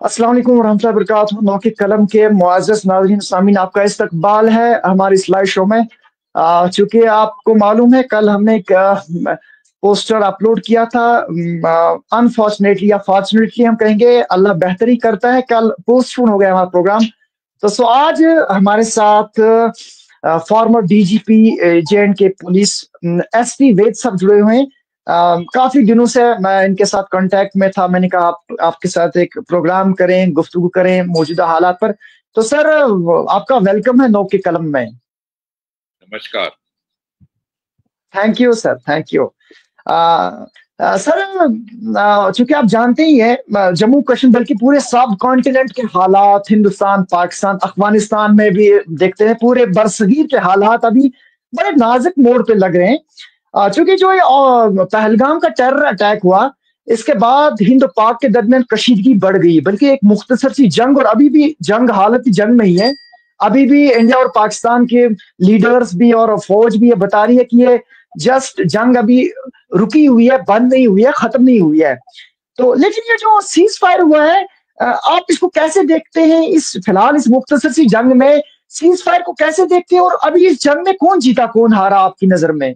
अस्सलाम वालेकुम रहमतुल्लाहि व बरकातहू। मौके कलम के मुअज़्ज़ज़ नाज़रीन सामीन, आपका इस्तकबाल है हमारी इस लाइव शो में। चूंकि आपको मालूम है कल हमने एक पोस्टर अपलोड किया था। अनफॉर्चुनेटली या फॉर्चुनेटली हम कहेंगे, अल्लाह बेहतरी करता है, कल पोस्टपोन हो गया हमारा प्रोग्राम। तो आज हमारे साथ former DGP J and K police SP Vaid साहब जुड़े हुए हैं। काफी दिनों से मैं इनके साथ कांटेक्ट में था। मैंने कहा आपके साथ एक प्रोग्राम करें, गुफ्तगू करें मौजूदा हालात पर। तो सर, आपका वेलकम है नोक के कलम में। नमस्कार। Thank you sir, thank you. Sir, चूंकि आप जानते ही हैं जम्मू कश्मीर बल्कि पूरे सब कॉन्टिनेंट के हालात, हिंदुस्तान, पाकिस्तान, अफगानिस्तान में भी देखते हैं, पूरे बरसगीर के हालात अभी बड़े नाजुक मोड़ पे लग रहे हैं। चूंकि जो ये पहलगाम का टेरर अटैक हुआ, इसके बाद हिंद पाक के दरमियान कशीदगी बढ़ गई, बल्कि एक मुख्तसर सी जंग, और अभी भी जंग हालत की जंग में ही है। अभी भी इंडिया और पाकिस्तान के लीडर्स भी और फौज भी ये बता रही है कि ये जस्ट जंग अभी रुकी हुई है, बंद नहीं हुई है, खत्म नहीं हुई है। तो लेकिन ये जो सीज फायर हुआ है, आप इसको कैसे देखते हैं? इस फिलहाल इस मुख्तसर सी जंग में सीज फायर को कैसे देखते हैं, और अभी इस जंग में कौन जीता कौन हारा आपकी नजर में?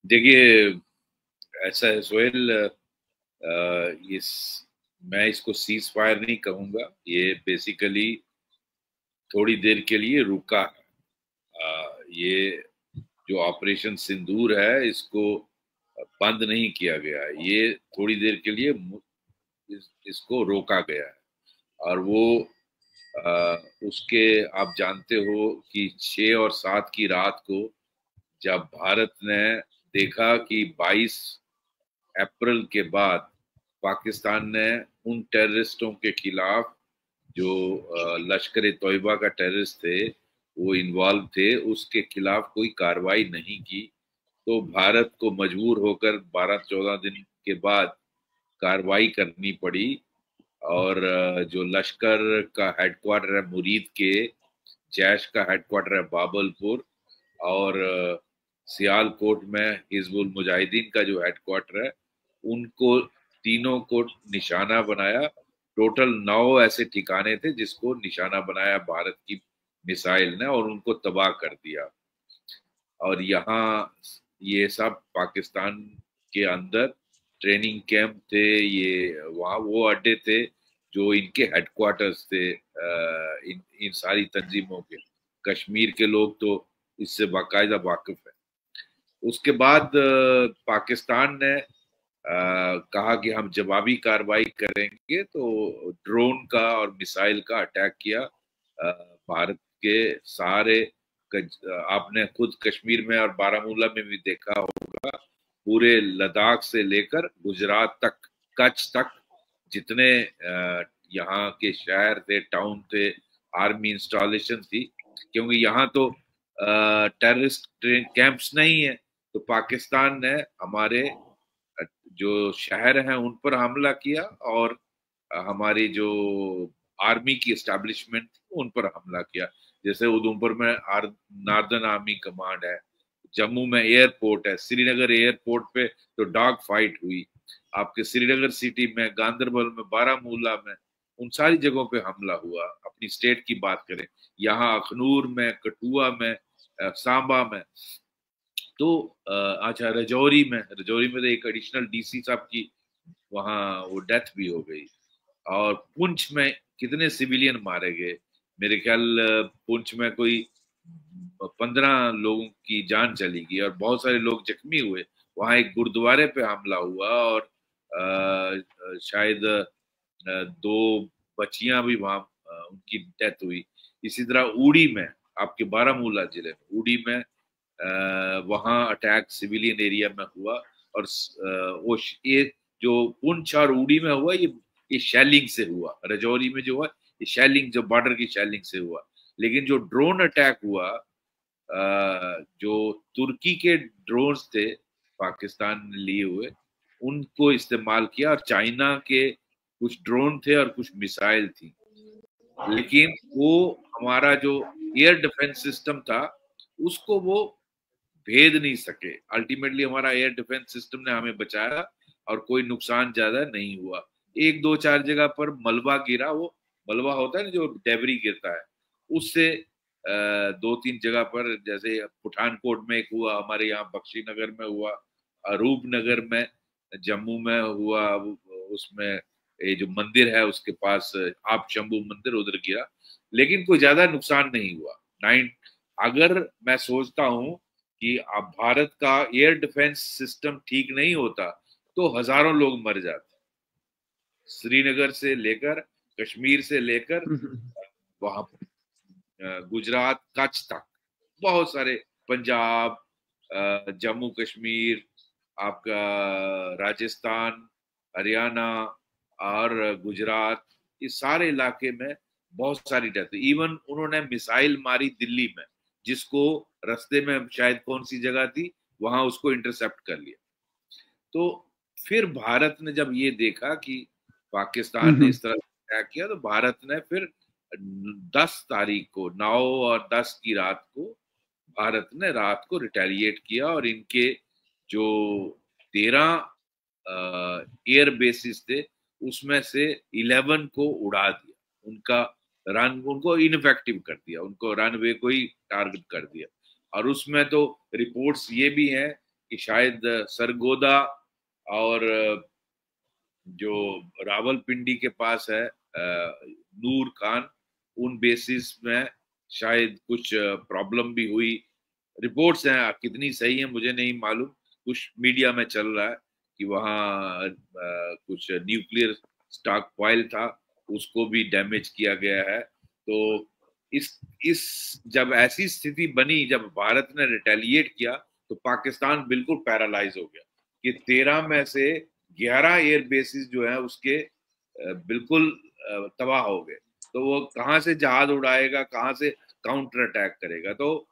देखिए, ऐसा है सोहेल, मैं इसको सीज फायर नहीं कहूंगा। ये बेसिकली थोड़ी देर के लिए रुका है। ये जो ऑपरेशन सिंदूर है, इसको बंद नहीं किया गया। ये थोड़ी देर के लिए इसको रोका गया है। और वो उसके आप जानते हो कि 6 और 7 की रात को जब भारत ने देखा कि 22 अप्रैल के बाद पाकिस्तान ने उन टेररिस्टों के खिलाफ जो लश्कर ए तोयबा का टेररिस्ट थे, वो इन्वॉल्व थे, उसके खिलाफ कोई कार्रवाई नहीं की, तो भारत को मजबूर होकर 12-14 दिन के बाद कार्रवाई करनी पड़ी। और जो लश्कर का हेडक्वार्टर है मुरीद के, जैश का हेडक्वार्टर है बाबलपुर, और सियालकोट में हिजबुल मुजाहिदीन का जो हेडक्वार्टर है, उनको तीनों को निशाना बनाया। टोटल 9 ऐसे ठिकाने थे जिसको निशाना बनाया भारत की मिसाइल ने, और उनको तबाह कर दिया। और यहाँ ये सब पाकिस्तान के अंदर ट्रेनिंग कैंप थे, ये वहाँ वो अड्डे थे जो इनके हेडक्वार्टर्स थे, इन सारी तंजीमों के। कश्मीर के लोग तो इससे बाकायदा वाकिफ है। उसके बाद पाकिस्तान ने कहा कि हम जवाबी कार्रवाई करेंगे, तो ड्रोन का और मिसाइल का अटैक किया। भारत के सारे आपने खुद कश्मीर में और बारामूला में भी देखा होगा, पूरे लद्दाख से लेकर गुजरात तक, कच्छ तक, जितने यहाँ के शहर थे, टाउन थे, आर्मी इंस्टॉलेशन थी। क्योंकि यहाँ तो टेररिस्ट कैंप्स नहीं है, तो पाकिस्तान ने हमारे जो शहर हैं उन पर हमला किया, और हमारी जो आर्मी की एस्टैब्लिशमेंट उन पर हमला किया। जैसे उधमपुर में नॉर्दर्न आर्मी कमांड है, जम्मू में एयरपोर्ट है, श्रीनगर एयरपोर्ट पे तो डॉग फाइट हुई, आपके श्रीनगर सिटी में, गांधरबल में, बारामूला में, उन सारी जगहों पे हमला हुआ। अपनी स्टेट की बात करें, यहाँ अखनूर में, कठुआ में, सांबा में, तो अच्छा, रजौरी में तो एक एडिशनल डीसी साहब की वहाँ वो डेथ भी हो गई। और पुंछ में कितने सिविलियन मारे गए, मेरे ख्याल पुंछ में कोई 15 लोगों की जान चली गई और बहुत सारे लोग जख्मी हुए। वहां एक गुरुद्वारे पे हमला हुआ, और शायद 2 बच्चियां भी वहां उनकी डेथ हुई। इसी तरह उड़ी में, आपके बारामूला जिले में उड़ी में, वहां अटैक सिविलियन एरिया में हुआ। और वो ये जो पुंछ और उड़ी में हुआ, ये शैलिंग से हुआ। रजौरी में जो हुआ, ये शैलिंग, जो बॉर्डर की शैलिंग से हुआ। लेकिन जो ड्रोन अटैक हुआ, जो तुर्की के ड्रोन्स थे पाकिस्तान ने लिए हुए, उनको इस्तेमाल किया, और चाइना के कुछ ड्रोन थे और कुछ मिसाइल थी। लेकिन वो हमारा जो एयर डिफेंस सिस्टम था, उसको वो भेद नहीं सके। अल्टीमेटली हमारा एयर डिफेंस सिस्टम ने हमें बचाया और कोई नुकसान ज्यादा नहीं हुआ। एक दो चार जगह पर मलबा गिरा, वो मलबा होता है ना जो डेबरी गिरता है, उससे दो तीन जगह पर, जैसे पठानकोट में एक हुआ, हमारे यहाँ बख्शी नगर में हुआ, अरूप नगर में जम्मू में हुआ, उसमें ये जो मंदिर है उसके पास आप शंभू मंदिर, उधर गिरा, लेकिन कोई ज्यादा नुकसान नहीं हुआ। अगर मैं सोचता हूं कि अब भारत का एयर डिफेंस सिस्टम ठीक नहीं होता तो हजारों लोग मर जाते, श्रीनगर से लेकर, कश्मीर से लेकर वहां गुजरात कच्छ तक, बहुत सारे, पंजाब, जम्मू कश्मीर, आपका राजस्थान, हरियाणा और गुजरात, इस सारे इलाके में बहुत सारी डेथ। इवन उन्होंने मिसाइल मारी दिल्ली में, जिसको रास्ते में शायद कौन सी जगह थी वहां उसको इंटरसेप्ट कर लिया। तो फिर भारत ने जब ये देखा कि पाकिस्तान ने इस तरह अटैक किया, तो भारत ने फिर 10 तारीख को, 9 और 10 की रात को, भारत ने रात को रिटेलिएट किया और इनके जो 13 एयर बेसिस थे उसमें से 11 को उड़ा दिया, उनका रन, उनको इनफेक्टिव कर दिया, उनको रनवे को ही टारगेट कर दिया। और उसमें तो रिपोर्ट्स ये भी हैं कि शायद सरगोदा और जो रावलपिंडी के पास है नूर खान, उन बेसिस में शायद कुछ प्रॉब्लम भी हुई। रिपोर्ट्स हैं, कितनी सही है मुझे नहीं मालूम, कुछ मीडिया में चल रहा है कि वहाँ कुछ न्यूक्लियर स्टॉक पॉइल था, उसको भी डैमेज किया गया है। तो इस जब ऐसी स्थिति बनी, जब भारत ने रिटेलिएट किया, तो पाकिस्तान बिल्कुल पैरालाइज हो गया कि 13 में से 11 एयर बेसिस जो है उसके बिल्कुल तबाह हो गए। तो वो कहाँ से जहाज उड़ाएगा, कहाँ से काउंटर अटैक करेगा, तो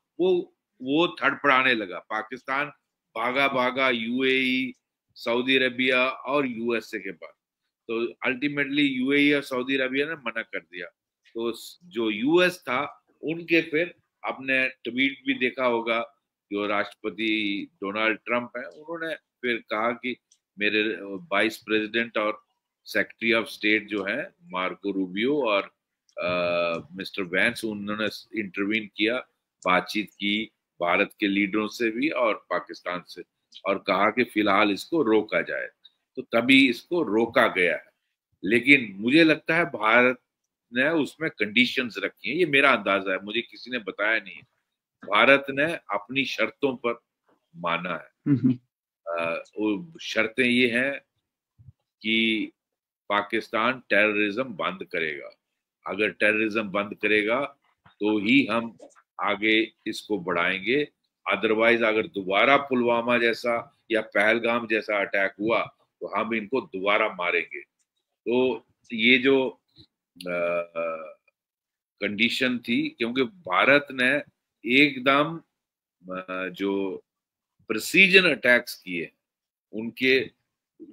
वो थड़पड़ाने लगा। पाकिस्तान भागा भागा यूएई, सऊदी अरबिया और यूएसए के पास। तो अल्टीमेटली यूएई और सऊदी अरबिया ने मना कर दिया। तो जो यूएस था, उनके फिर आपने ट्वीट भी देखा होगा, जो राष्ट्रपति डोनाल्ड ट्रंप है, उन्होंने फिर कहा कि मेरे वाइस प्रेसिडेंट और सेक्रेटरी ऑफ स्टेट जो है मार्को रूबियो और मिस्टर वैंस, उन्होंने इंटरवीन किया, बातचीत की भारत के लीडरों से भी और पाकिस्तान से, और कहा कि फिलहाल इसको रोका जाए। तो तभी इसको रोका गया है। लेकिन मुझे लगता है भारत ने उसमें कंडीशंस रखी हैं, ये मेरा अंदाजा है, मुझे किसी ने बताया नहीं है। भारत ने अपनी शर्तों पर माना है। वो शर्तें ये हैं कि पाकिस्तान टेररिज्म बंद करेगा, अगर टेररिज्म बंद करेगा तो ही हम आगे इसको बढ़ाएंगे, अदरवाइज अगर दोबारा पुलवामा जैसा या पहलगाम जैसा अटैक हुआ तो हम इनको दोबारा मारेंगे। तो ये जो कंडीशन थी, क्योंकि भारत ने एकदम जो प्रिसीजन अटैक्स किए, उनके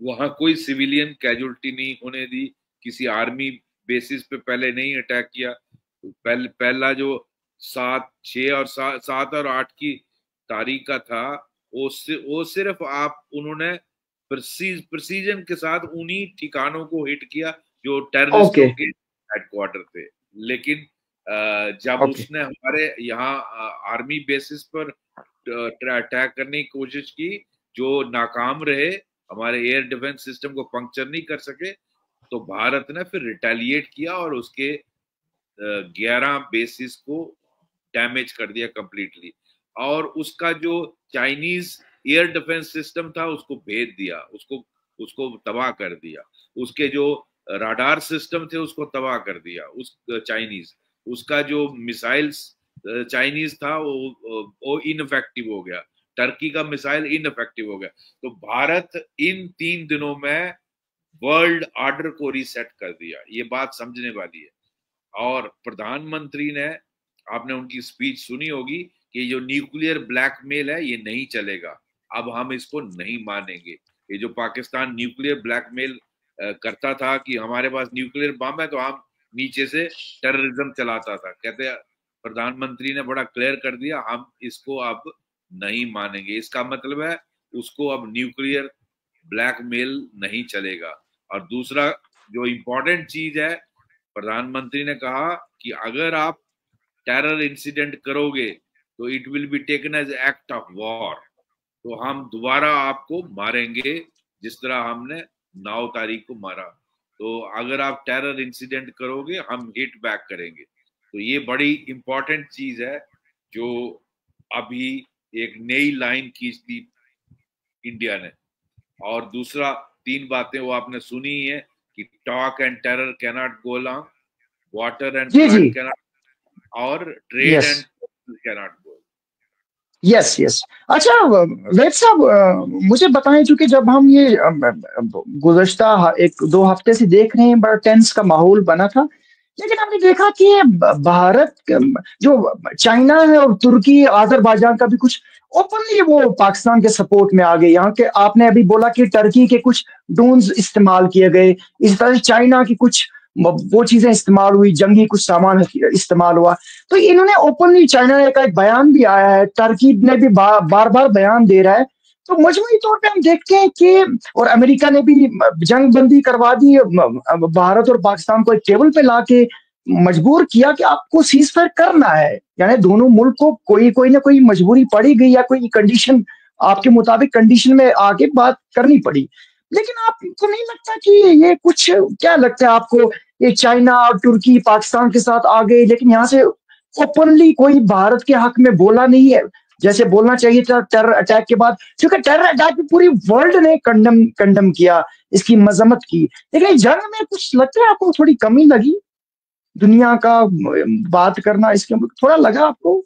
वहां कोई सिविलियन कैजुअलिटी नहीं होने दी, किसी आर्मी बेसिस पे पहले नहीं अटैक किया। पहला जो 7 और 8 की तारीख का था, वो सिर्फ उन्होंने प्रिसीजन के साथ उन्हीं ठिकानों को हिट किया जो टेररिस्टों के हेडक्वार्टर थे। लेकिन जब उसने हमारे यहाँ आर्मी बेसिस पर अटैक करने की कोशिश की, जो नाकाम रहे, हमारे एयर डिफेंस सिस्टम को पंक्चर नहीं कर सके, तो भारत ने फिर रिटेलिएट किया और उसके 11 बेसिस को डैमेज कर दिया कंप्लीटली। और उसका जो चाइनीज एयर डिफेंस सिस्टम था उसको भेज दिया, उसको तबाह कर दिया। उसके जो राडार सिस्टम थे उसको तबाह कर दिया उस चाइनीज। उसका जो मिसाइल्स चाइनीज था वो इनफेक्टिव हो गया, टर्की का मिसाइल इनफेक्टिव हो गया। तो भारत इन 3 दिनों में वर्ल्ड ऑर्डर को रीसेट कर दिया, ये बात समझने वाली है। और प्रधानमंत्री ने, आपने उनकी स्पीच सुनी होगी कि जो न्यूक्लियर ब्लैकमेल है ये नहीं चलेगा, अब हम इसको नहीं मानेंगे। ये जो पाकिस्तान न्यूक्लियर ब्लैकमेल करता था कि हमारे पास न्यूक्लियर बम है तो हम नीचे से टेररिज्म चलाता था, कहते प्रधानमंत्री ने बड़ा क्लियर कर दिया, हम इसको अब नहीं मानेंगे। इसका मतलब है उसको अब न्यूक्लियर ब्लैकमेल नहीं चलेगा। और दूसरा जो इम्पोर्टेंट चीज है, प्रधानमंत्री ने कहा कि अगर आप टेरर इंसिडेंट करोगे तो it will be taken as act of war, तो हम दोबारा आपको मारेंगे जिस तरह हमने 9 तारीख को मारा। तो अगर आप टेरर इंसिडेंट करोगे हम हिट बैक करेंगे। तो ये बड़ी इंपॉर्टेंट चीज है जो अभी एक नई लाइन खींच दी इंडिया ने। और दूसरा 3 बातें वो आपने सुनी ही है कि talk and terror cannot go long, water and जी जी, फ्लड कैनॉट, और trade yes and cannot go. Yes yes. अच्छा वैद साहब, मुझे बताएं, चूंकि जब हम ये गुज़श्ता 1-2 हफ्ते से देख रहे हैं, बड़ा टेंस का माहौल बना था, लेकिन हमने देखा कि ये भारत जो चाइना है और तुर्की आजरबाईजान का भी कुछ ओपनली वो पाकिस्तान के सपोर्ट में आ गए। यहाँ के आपने अभी बोला कि टर्की के कुछ ड्रोन्स इस्तेमाल किए गए, इस तरह से चाइना की कुछ वो चीजें इस्तेमाल हुई, जंगी कुछ सामान इस्तेमाल हुआ। तो इन्होंने ओपनली, चाइना ने का एक बयान भी आया है, टर्की ने भी बार बार बयान दे रहा है। तो मजमूई तौर पे हम देखते हैं कि, और अमेरिका ने भी जंग बंदी करवा दी, भारत और पाकिस्तान को एक टेबल पे लाके मजबूर किया कि आपको सीज फायर करना है। यानी दोनों मुल्क को कोई कोई ना कोई मजबूरी पड़ी गई, या कोई कंडीशन आपके मुताबिक कंडीशन में आके बात करनी पड़ी। लेकिन आपको नहीं लगता कि ये कुछ, क्या लगता है आपको, ये चाइना और तुर्की पाकिस्तान के साथ आ गए, लेकिन यहाँ से ओपनली कोई भारत के हक में बोला नहीं है जैसे बोलना चाहिए था टेरर अटैक के बाद? क्योंकि टेरर अटैक पूरी वर्ल्ड ने कंडम किया, इसकी मजम्मत की, लेकिन जंग में कुछ लगता है आपको थोड़ी कमी लगी? दुनिया का बात करना इसके थोड़ा लगा आपको?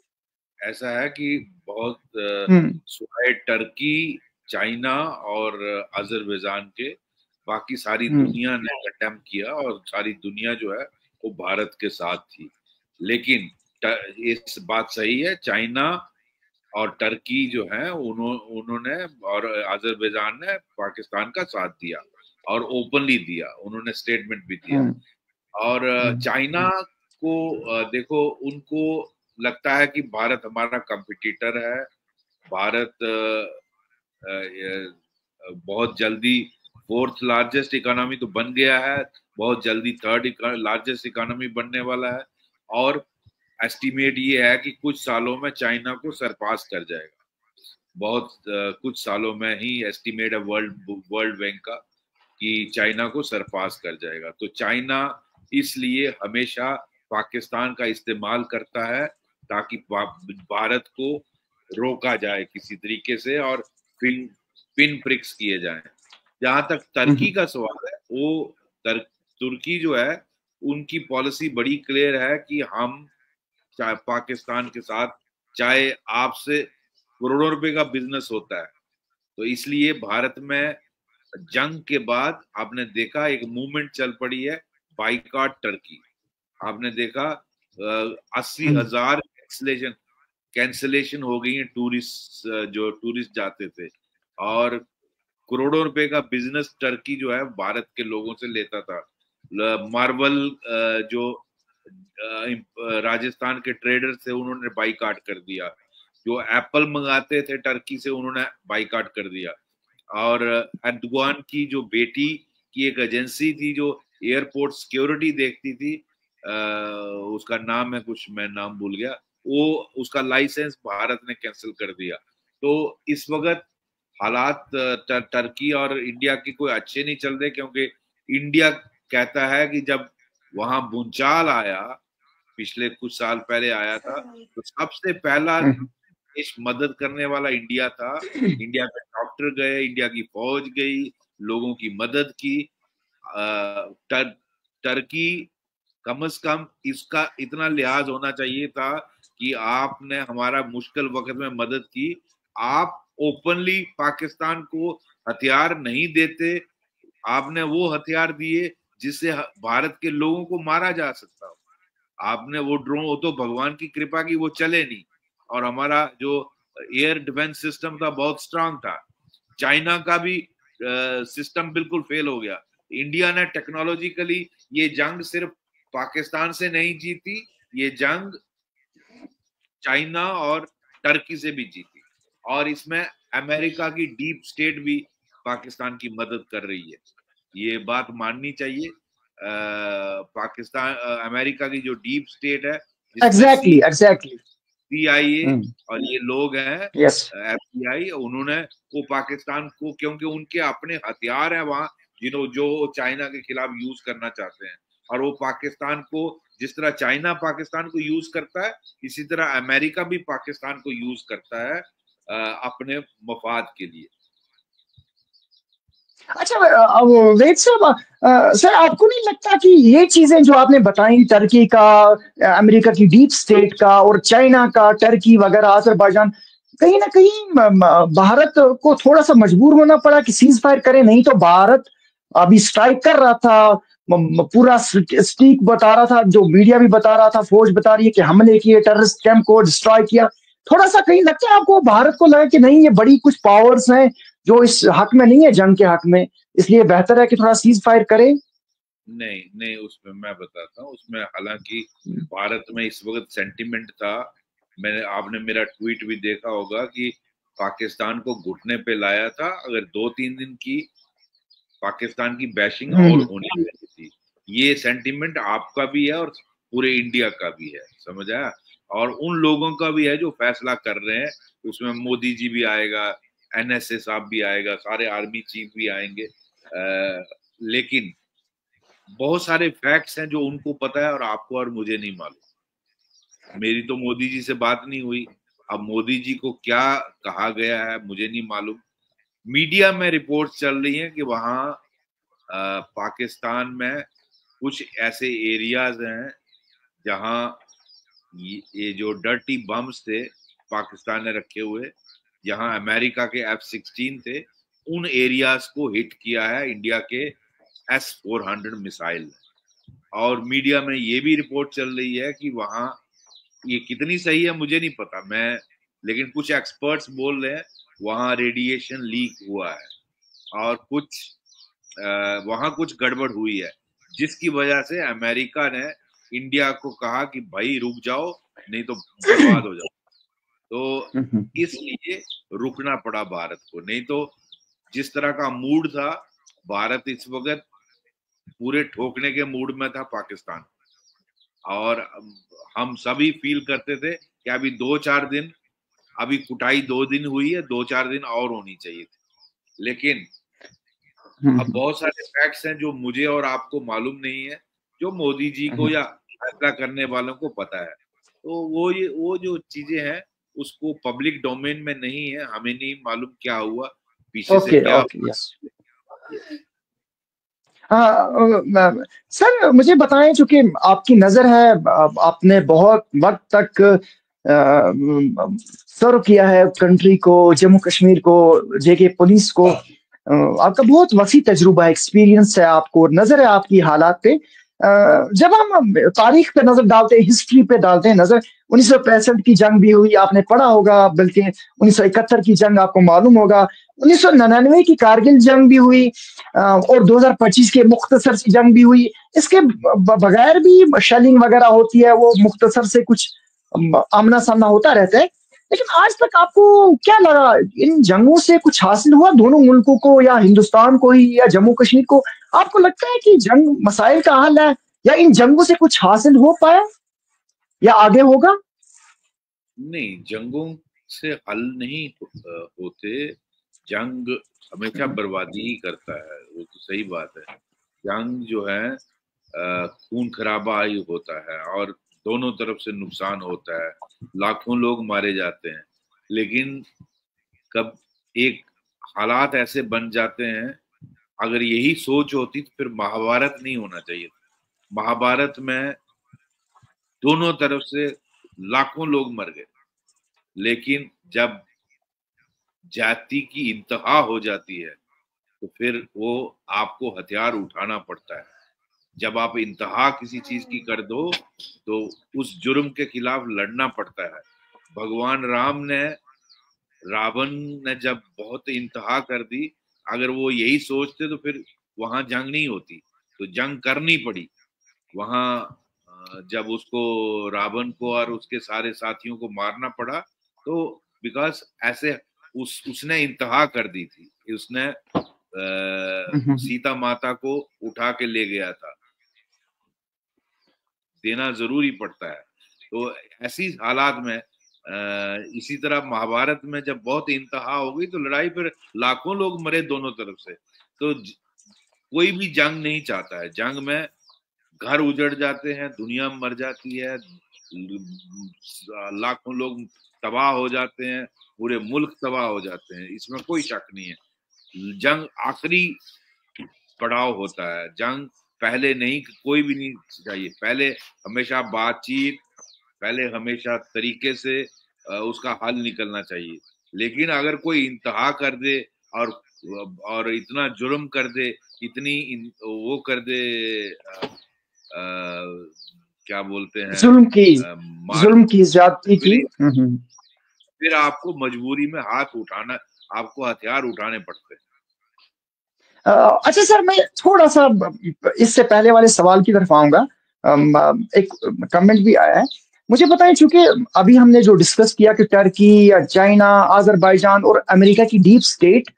ऐसा है कि बहुत हम्म सुहाए टर्की, चाइना और अजरबैजान के, बाकी सारी हम्म दुनिया ने कंडेम किया और सारी दुनिया जो है वो भारत के साथ थी। लेकिन इस बात सही है, चाइना और टर्की जो है उन्होंने और अजरबैजान ने पाकिस्तान का साथ दिया और ओपनली दिया, उन्होंने स्टेटमेंट भी दिया। हम्म और हम्म चाइना को देखो, उनको लगता है कि भारत हमारा कंपटीटर है। भारत बहुत जल्दी 4th लार्जेस्ट इकोनॉमी तो बन गया है, बहुत जल्दी 3rd लार्जेस्ट इकोनॉमी बनने वाला है, और एस्टिमेट ये है कि कुछ सालों में चाइना को सरपास कर जाएगा। बहुत कुछ सालों में ही एस्टिमेट है वर्ल्ड बैंक का कि चाइना को सरपास कर जाएगा। तो चाइना इसलिए हमेशा पाकिस्तान का इस्तेमाल करता है ताकि भारत को रोका जाए किसी तरीके से और पिन प्रिक्स किए जाएं। जहां तक टर्की का सवाल है, वो तुर्की जो है उनकी पॉलिसी बड़ी क्लियर है कि हम चाहे पाकिस्तान के साथ, चाहे आपसे करोड़ों रुपए का बिजनेस होता है। तो इसलिए भारत में जंग के बाद आपने देखा एक मूवमेंट चल पड़ी है, बाइकॉट टर्की। आपने देखा 80,000 कैंसिलेशन हो गई है, टूरिस्ट जो टूरिस्ट जाते थे, और करोड़ों रुपए का बिजनेस टर्की जो है भारत के लोगों से लेता था। मार्बल जो राजस्थान के ट्रेडर थे उन्होंने बाइकाट कर दिया, जो एप्पल मंगाते थे टर्की से उन्होंने बाइकाट कर दिया। और एर्दोगान की जो बेटी की एक एजेंसी थी जो एयरपोर्ट सिक्योरिटी देखती थी, उसका नाम है कुछ, मैं नाम भूल गया, वो उसका लाइसेंस भारत ने कैंसिल कर दिया। तो इस वक्त हालात टर्की और इंडिया की कोई अच्छे नहीं चल रहे, क्योंकि इंडिया कहता है कि जब वहां भूचाल आया, पिछले कुछ साल पहले आया था, तो सबसे पहला देश मदद करने वाला इंडिया था। इंडिया के डॉक्टर गए, इंडिया की फौज गई, लोगों की मदद की। टर्की कम से कम इसका इतना लिहाज होना चाहिए था कि आपने हमारा मुश्किल वक्त में मदद की, आप ओपनली पाकिस्तान को हथियार नहीं देते, आपने वो हथियार दिए जिससे भारत के लोगों को मारा जा सकता हो। आपने वो ड्रोन, वो तो भगवान की कृपा की वो चले नहीं, और हमारा जो एयर डिफेंस सिस्टम था बहुत स्ट्रांग था। चाइना का भी सिस्टम बिल्कुल फेल हो गया। इंडिया ने टेक्नोलॉजिकली ये जंग सिर्फ पाकिस्तान से नहीं जीती, ये जंग चाइना और टर्की से भी जीती, और इसमें अमेरिका की डीप स्टेट भी पाकिस्तान की मदद कर रही है। ये बात माननी चाहिए। पाकिस्तान अमेरिका की जो डीप स्टेट है, एग्जैक्टली CIA और ये लोग हैं यस FBI, उन्होंने वो पाकिस्तान को, क्योंकि उनके अपने हथियार हैं वहां जो चाइना के खिलाफ यूज करना चाहते हैं, और वो पाकिस्तान को, जिस तरह चाइना पाकिस्तान को यूज करता है, इसी तरह अमेरिका भी पाकिस्तान को यूज करता है अपने मफाद के लिए। अच्छा वेद साहब, सर आपको नहीं लगता कि ये चीजें जो आपने बताई, टर्की का, अमेरिका की डीप स्टेट का, और चाइना का, टर्की वगैरह, अजरबैजान, कहीं ना कहीं भारत को थोड़ा सा मजबूर होना पड़ा कि सीज फायर करे? नहीं तो भारत अभी स्ट्राइक कर रहा था, पूरा स्टीक बता रहा था, जो मीडिया भी बता रहा था, फौज बता रही है कि हमले किए, टेररिस्ट कैंप को डिस्ट्रॉय किया। थोड़ा सा कहीं लगता है आपको भारत को लगा कि नहीं, ये बड़ी कुछ पावर्स हैं जो इस हक में नहीं है, जंग के हक में, इसलिए बेहतर है कि थोड़ा सीज फायर करें? नहीं नहीं, उसमें मैं बताता हूँ, उसमें हालांकि भारत में इस वक्त सेंटिमेंट था, आपने मेरा ट्वीट भी देखा होगा कि पाकिस्तान को घुटने पे लाया था, अगर 2-3 दिन की पाकिस्तान की बैशिंग और होनी चाहिए थी। ये सेंटिमेंट आपका भी है और पूरे इंडिया का भी है, समझ आया? और उन लोगों का भी है जो फैसला कर रहे हैं, उसमें मोदी जी भी आएगा, NSA साहब भी आएगा, सारे आर्मी चीफ भी आएंगे, लेकिन बहुत सारे फैक्ट्स हैं जो उनको पता है और आपको और मुझे नहीं मालूम। मेरी तो मोदी जी से बात नहीं हुई, अब मोदी जी को क्या कहा गया है मुझे नहीं मालूम। मीडिया में रिपोर्ट्स चल रही हैं कि वहां पाकिस्तान में कुछ ऐसे एरियाज हैं जहां ये जो डर्टी बम्स थे पाकिस्तान ने रखे हुए, जहां अमेरिका के F-16 थे, उन एरियाज को हिट किया है इंडिया के S-400 मिसाइल। और मीडिया में ये भी रिपोर्ट चल रही है कि वहां, ये कितनी सही है मुझे नहीं पता मैं, लेकिन कुछ एक्सपर्ट्स बोल रहे हैं वहां रेडिएशन लीक हुआ है और कुछ वहां कुछ गड़बड़ हुई है, जिसकी वजह से अमेरिका ने इंडिया को कहा कि भाई रुक जाओ, नहीं तो बर्बाद हो जाओ। तो इसलिए रुकना पड़ा भारत को, नहीं तो जिस तरह का मूड था, भारत इस वक्त पूरे ठोकने के मूड में था पाकिस्तान, और हम सभी फील करते थे कि अभी 2-4 दिन, अभी कुटाई 2 दिन हुई है, 2-4 दिन और होनी चाहिए थी। लेकिन अब बहुत सारे फैक्ट्स हैं जो मुझे और आपको मालूम नहीं है, जो मोदी जी को या फैसला करने वालों को पता है। तो वो जो चीजें हैं उसको पब्लिक डोमेन में नहीं है, हमें नहीं मालूम क्या हुआ पीछे से, ओके क्या ओके यस। हाँ सर मुझे बताएं, चूंकि आपकी नजर है, आपने बहुत वक्त तक सर्व किया है कंट्री को, जम्मू कश्मीर को, जेके पुलिस को, आपका बहुत वसी तजुर्बा है, एक्सपीरियंस है, आपको नजर है आपकी हालात पे। जब हम तारीख पे नजर डालते हैं, हिस्ट्री पे डालते हैं नजर, 1965 की जंग भी हुई, आपने पढ़ा होगा, बल्कि 1971 की जंग आपको मालूम होगा, 1999 की कारगिल जंग भी हुई, और 2025 के मुख्तसर सी जंग भी हुई। इसके बगैर भी शेलिंग वगैरह होती है, वो मुख्तसर से कुछ आमना सामना होता रहता है। लेकिन आज तक आपको क्या लगा, इन जंगों से कुछ हासिल हुआ दोनों मुल्कों को, या हिंदुस्तान को ही, या जम्मू कश्मीर को? आपको लगता है कि जंग मसाइल का हल है, या इन जंगों से कुछ हासिल हो पाया, या आगे होगा? नहीं, जंगों से हल नहीं होते। जंग हमेशा बर्बादी ही करता है, वो तो सही बात है। जंग जो है खून खराबा ही होता है और दोनों तरफ से नुकसान होता है, लाखों लोग मारे जाते हैं। लेकिन कब एक हालात ऐसे बन जाते हैं, अगर यही सोच होती तो फिर महाभारत नहीं होना चाहिए। महाभारत में दोनों तरफ से लाखों लोग मर गए, लेकिन जब जाति की इंतहा हो जाती है तो फिर वो आपको हथियार उठाना पड़ता है। जब आप इंतहा किसी चीज की कर दो तो उस जुर्म के खिलाफ लड़ना पड़ता है। भगवान राम ने, रावण ने जब बहुत इंतहा कर दी, अगर वो यही सोचते तो फिर वहां जंग नहीं होती, तो जंग करनी पड़ी वहां। जब उसको, रावण को और उसके सारे साथियों को मारना पड़ा, तो बिकॉज ऐसे उसने इंतहा कर दी थी, उसने सीता माता को उठा के ले गया था, देना जरूरी पड़ता है। तो ऐसी हालात में इसी तरह महाभारत में जब बहुत इंतहा हो गई तो लड़ाई फिर लाखों लोग मरे दोनों तरफ से। तो कोई भी जंग नहीं चाहता है, जंग में घर उजड़ जाते हैं, दुनिया मर जाती है, लाखों लोग तबाह हो जाते हैं, पूरे मुल्क तबाह हो जाते हैं, इसमें कोई शक नहीं है। जंग आखिरी पड़ाव होता है, जंग पहले नहीं, कोई भी नहीं चाहिए। पहले हमेशा बातचीत, पहले हमेशा तरीके से उसका हल निकलना चाहिए। लेकिन अगर कोई इंतहा कर दे और इतना जुर्म कर दे, इतनी वो कर दे, क्या बोलते हैं, जुल्म की ज्यादती की, फिर आपको मजबूरी में हाथ उठाना, आपको हथियार उठाने पड़ते हैं। अच्छा सर, मैं थोड़ा सा इससे पहले वाले सवाल की तरफ आऊंगा। एक कमेंट भी आया है, मुझे बताएं, चूंकि अभी हमने जो डिस्कस किया कि टर्की या चाइना, अजरबैजान और अमेरिका की डीप स्टेट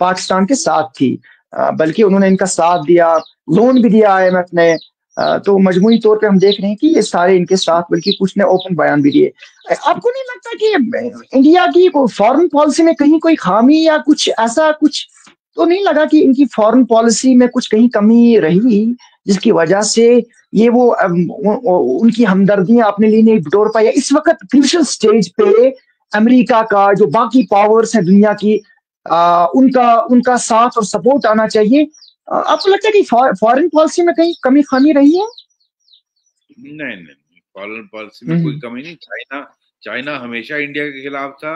पाकिस्तान के साथ थी, बल्कि उन्होंने इनका साथ दिया, लोन भी दिया IMF ने, तो मजमूई तौर पे हम देख रहे हैं कि ये सारे इनके साथ, बल्कि कुछ ने ओपन बयान भी दिए। आपको नहीं लगता कि इंडिया की फॉरेन पॉलिसी में कहीं कोई खामी या कुछ ऐसा कुछ तो नहीं लगा कि इनकी फॉरेन पॉलिसी में कुछ कहीं कमी रही, जिसकी वजह से ये वो उनकी हमदर्दियां अपने लिए नहीं बटोर पाया? इस वक्त क्रूशियल स्टेज पे अमेरिका का, जो बाकी पावर्स हैं दुनिया की, उनका साथ और सपोर्ट आना चाहिए। आपको लगता है कि फॉरेन पॉलिसी में कहीं कमी खामी रही है? नहीं, फॉरेन पॉलिसी में कोई कमी नहीं। चाइना हमेशा इंडिया के खिलाफ था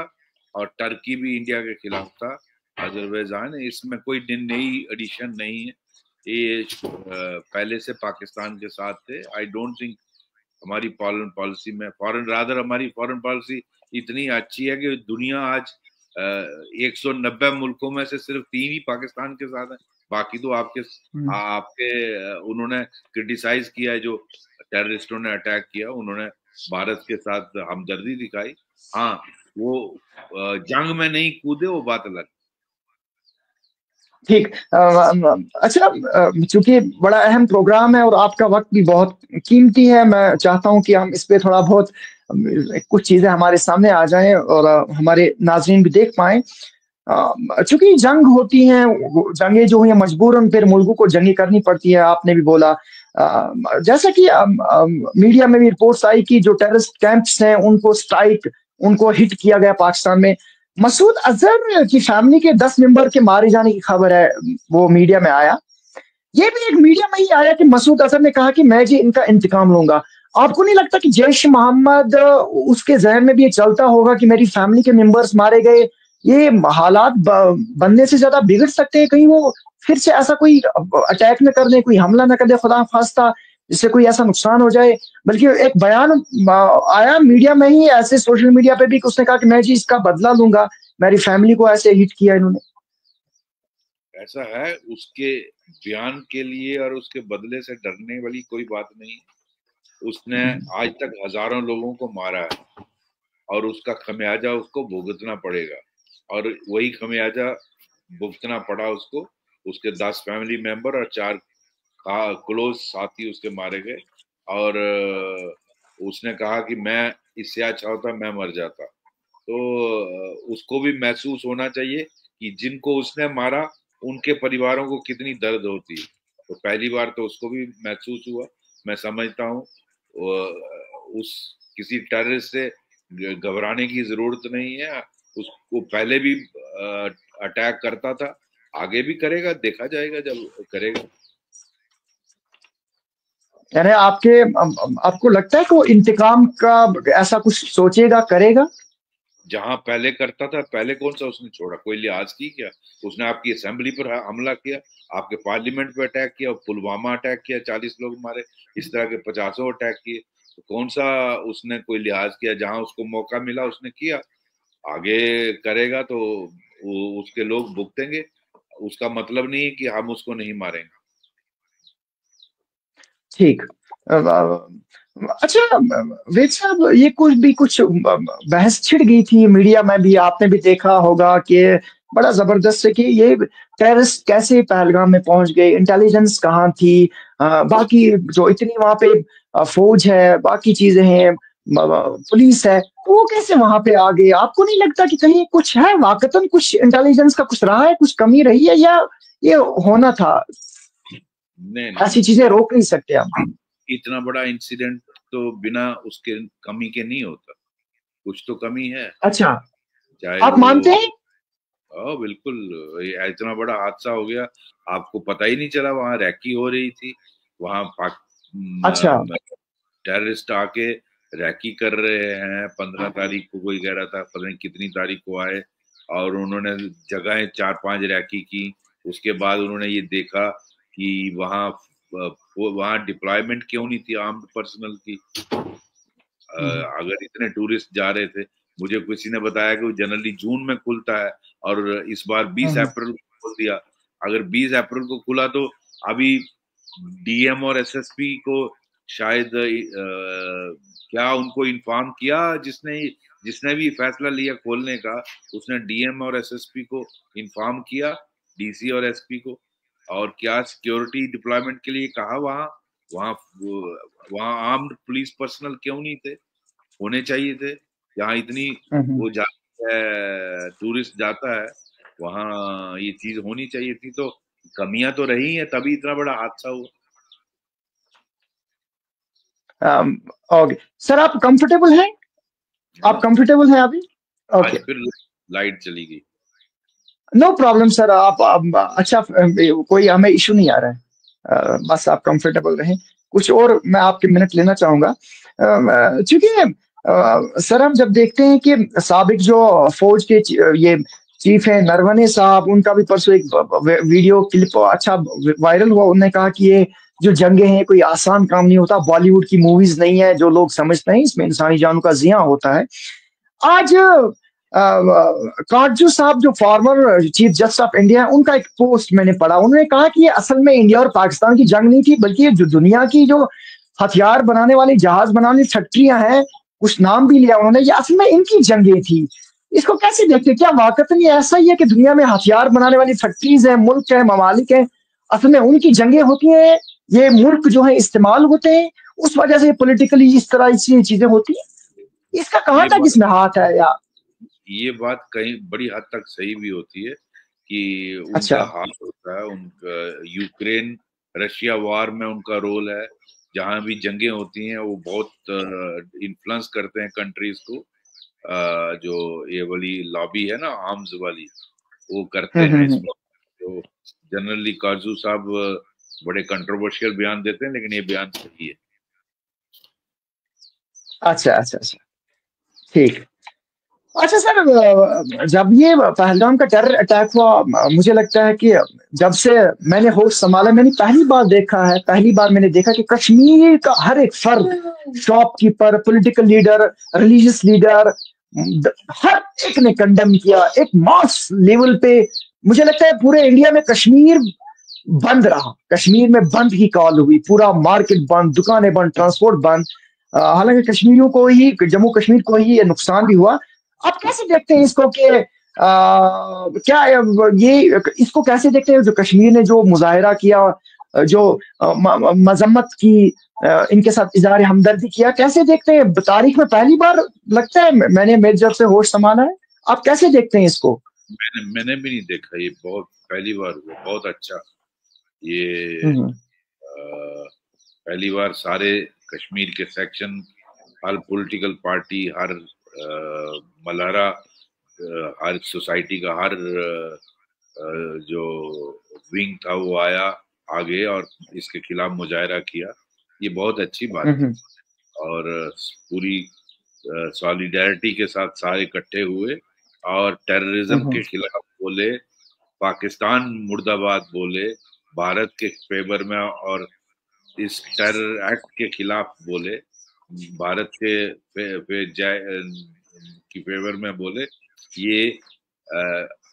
और टर्की भी इंडिया के खिलाफ था, अजरबैजान, इसमें कोई नई एडिशन नहीं है। ये पहले से पाकिस्तान के साथ थे। आई डोंट थिंक हमारी फॉरेन पॉलिसी में हमारी फॉरेन पॉलिसी इतनी अच्छी है कि दुनिया आज 190 मुल्कों में से सिर्फ 3 ही पाकिस्तान के साथ है। बाकी तो आपके उन्होंने क्रिटिसाइज किया, जो टेररिस्टों ने अटैक किया, उन्होंने भारत के साथ हमदर्दी दिखाई। हाँ, वो जंग में नहीं कूदे, वो बात अलग। ठीक। अच्छा, चूंकि बड़ा अहम प्रोग्राम है और आपका वक्त भी बहुत कीमती है, मैं चाहता हूं कि हम इस पे थोड़ा बहुत कुछ चीजें हमारे सामने आ जाएं और हमारे नाज़रीन भी देख पाएं। चूंकि जंग होती हैं, जंगें जो हैं मजबूरन फिर मुल्कों को जंगी करनी पड़ती है, आपने भी बोला। जैसा कि मीडिया में भी रिपोर्ट्स आई कि जो टेररिस्ट कैंप्स हैं उनको हिट किया गया पाकिस्तान में। मसूद अजहर की फैमिली के 10 मेंबर के मारे जाने की खबर है, वो मीडिया में आया। ये भी एक मीडिया में ही आया कि मसूद अजहर ने कहा कि मैं जी इनका इंतकाम लूंगा। आपको नहीं लगता कि जैश मोहम्मद उसके जहन में भी ये चलता होगा कि मेरी फैमिली के मेंबर्स मारे गए, ये हालात बनने से ज्यादा बिगड़ सकते हैं, कहीं वो फिर से ऐसा कोई अटैक न कर दे, कोई हमला न कर दे खुदा खास्ता, जिससे कोई ऐसा नुकसान हो जाए? बल्कि एक बयान आया मीडिया में ही, ऐसे सोशल मीडिया पे भी, उसने कहा कि मैं जी इसका बदला लूंगा, मेरी फैमिली को ऐसे हिट किया इन्होंने। ऐसा है, उसके बयान के लिए और उसके बदले से डरने वाली कोई बात नहीं। उसने आज तक हजारों लोगों को मारा है और उसका खमियाजा उसको भुगतना पड़ेगा, और वही खमियाजा भुगतना पड़ा उसको। उसके 10 फैमिली मेंबर और 4 क्लोज साथी उसके मारे गए, और उसने कहा कि मैं इससे अच्छा होता मैं मर जाता। तो उसको भी महसूस होना चाहिए कि जिनको उसने मारा उनके परिवारों को कितनी दर्द होती है। तो पहली बार तो उसको भी महसूस हुआ। मैं समझता हूँ उस किसी टेररिस्ट से घबराने की जरूरत नहीं है। उसको पहले भी अटैक करता था, आगे भी करेगा, देखा जाएगा जब करेगा। यानी आपको लगता है कि वो इंतकाम का ऐसा कुछ सोचेगा, करेगा? जहां पहले करता था, पहले कौन सा उसने छोड़ा? कोई लिहाज की क्या? उसने आपकी असेंबली पर हमला किया, आपके पार्लियामेंट पे अटैक किया, पुलवामा अटैक किया, 40 लोग मारे, इस तरह के 50 अटैक किए। तो कौन सा उसने कोई लिहाज किया? जहां उसको मौका मिला उसने किया, आगे करेगा तो उसके लोग भुगतेंगे। उसका मतलब नहीं है कि हम उसको नहीं मारेंगे। ठीक। अच्छा वेद साहब, ये कुछ बहस छिड़ गई थी मीडिया में भी, आपने भी देखा होगा कि बड़ा जबरदस्त है कि ये टेररिस्ट कैसे पहलगाम में पहुंच गए, इंटेलिजेंस कहाँ थी, बाकी जो इतनी वहां पे फौज है, बाकी चीजें हैं, पुलिस है, तो वो कैसे वहां पे आ गए? आपको नहीं लगता कि कहीं कुछ है, वाकतन कुछ इंटेलिजेंस का कुछ रहा है, कुछ कमी रही है, या ये होना था? नहीं नहीं ऐसी नहीं, चीजें रोक नहीं सकते हम। इतना बड़ा इंसिडेंट तो बिना उसके कमी के नहीं होता, कुछ तो कमी है। अच्छा, चाहे आप वो, मानते हैं? बिल्कुल, ये इतना बड़ा हादसा हो गया, आपको पता ही नहीं चला, वहां रैकी हो रही थी, वहां अच्छा। टेररिस्ट आके रैकी कर रहे हैं। 15 तारीख को कोई कह रहा था, पता नहीं कितनी तारीख को आए, और उन्होंने जगह 4-5 रैकी की। उसके बाद उन्होंने ये देखा कि वहां डिप्लॉयमेंट क्यों नहीं थी आर्म्ड पर्सनल की। अगर इतने टूरिस्ट जा रहे थे, मुझे किसी ने बताया कि वो जनरली जून में खुलता है, और इस बार 20 हम्म। अप्रैल को खोल दिया। अगर 20 अप्रैल को खुला तो अभी डीएम और एसएसपी को शायद क्या उनको इन्फॉर्म किया, जिसने जिसने भी फैसला लिया खोलने का, उसने डीएम और एसएसपी को इन्फॉर्म किया, डीसी और एसपी को, और क्या सिक्योरिटी डिप्लॉयमेंट के लिए कहा वहां? वहां वहां आर्म्ड पुलिस पर्सनल क्यों नहीं थे? होने चाहिए थे। जहाँ इतनी हम्म। वो जाती है, टूरिस्ट जाता है, वहां ये चीज होनी चाहिए थी। तो कमियां तो रही हैं, तभी इतना बड़ा हादसा हुआ। ओके सर, आप कंफर्टेबल हैं? आप हाँ, कंफर्टेबल हैं अभी? आज ओके, फिर लाइट चली गई। No problem sir. आप अच्छा, कोई हमें इशू नहीं आ रहा है। बस आप कंफर्टेबल रहें। कुछ और मैं आपके मिनट लेना चाहूंगा, चूंकि सर हम जब देखते हैं कि साबिक जो फौज के ये चीफ है नरवणे साहब, उनका भी परसों एक वीडियो क्लिप अच्छा वायरल हुआ। उन्होंने कहा कि ये जो जंगे हैं कोई आसान काम नहीं होता, बॉलीवुड की मूवीज नहीं है जो लोग समझते हैं, इसमें इंसानी जानों का जिया होता है। आज काटजू साहब जो former chief justice of India, उनका एक पोस्ट मैंने पढ़ा। उन्होंने कहा कि ये असल में इंडिया और पाकिस्तान की जंग नहीं थी, बल्कि ये जो दुनिया की जो हथियार बनाने वाली, जहाज बनाने फैक्ट्रियां हैं, कुछ नाम भी लिया उन्होंने, ये असल में इनकी जंगें थी। इसको कैसे देखते हैं? क्या वाकई ये ऐसा ही है कि दुनिया में हथियार बनाने वाली फैक्ट्रीज है, मुल्क है, ममालिक है, असल में उनकी जंगें होती हैं? ये मुल्क जो है इस्तेमाल होते हैं, उस वजह से पॉलिटिकली इस तरह की चीजें होती हैं? इसका कहाँ ये तक बात इसमें हाथ है? या ये बात कहीं बड़ी हद तक सही भी होती है कि अच्छा। उनका हाथ होता है। उनका यूक्रेन रशिया वॉर में उनका रोल है। जहां भी जंगें होती हैं वो बहुत इन्फ्लुएंस करते हैं कंट्रीज को। जो ये वाली लॉबी है ना, आर्म्स वाली, वो करते हैं इस हम्म। वक्त। तो जनरली काजू साहब बड़े कंट्रोवर्शियल बयान देते हैं, लेकिन ये बयान सही है। अच्छा अच्छा अच्छा, ठीक। अच्छा सर, जब ये पहलगाम का टेरर अटैक हुआ, मुझे लगता है कि जब से मैंने होश संभाला, मैंने पहली बार देखा है, पहली बार मैंने देखा कि कश्मीर का हर एक फर्द, shopkeeper, political leader, religious leader, हर एक ने कंडेम किया एक मास लेवल पे। मुझे लगता है पूरे इंडिया में कश्मीर बंद रहा, कश्मीर में बंद की कॉल हुई, पूरा मार्केट बंद, दुकानें बंद, ट्रांसपोर्ट बंद। हालांकि कश्मीरियों को ही, जम्मू कश्मीर को ही ये नुकसान भी हुआ। आप कैसे देखते हैं इसको कि क्या ये, इसको कैसे देखते हैं जो कश्मीर ने जो मुजाहिरा किया, जो मजम्मत की, इनके साथ इजहार हमदर्दी किया, कैसे देखते हैं? तारीख में पहली बार लगता है मैंने मेरे जब से होश संभाला है। आप कैसे देखते हैं इसको? मैंने भी नहीं देखा, ये बहुत पहली बार हुआ। बहुत अच्छा। ये हम्म पहली बार सारे कश्मीर के सेक्शन, हर पॉलिटिकल पार्टी, हर मलहरा, हर सोसाइटी का हर जो विंग था वो आया आगे और इसके खिलाफ मुजाहरा किया। ये बहुत अच्छी बात है। हम्म और पूरी सॉलिडेरिटी के साथ सारे इकट्ठे हुए और टेररिज्म हम्म के खिलाफ बोले, पाकिस्तान मुर्दाबाद बोले, भारत के फेवर में, और इस टेरर एक्ट के खिलाफ बोले, भारत के की फेवर में बोले। ये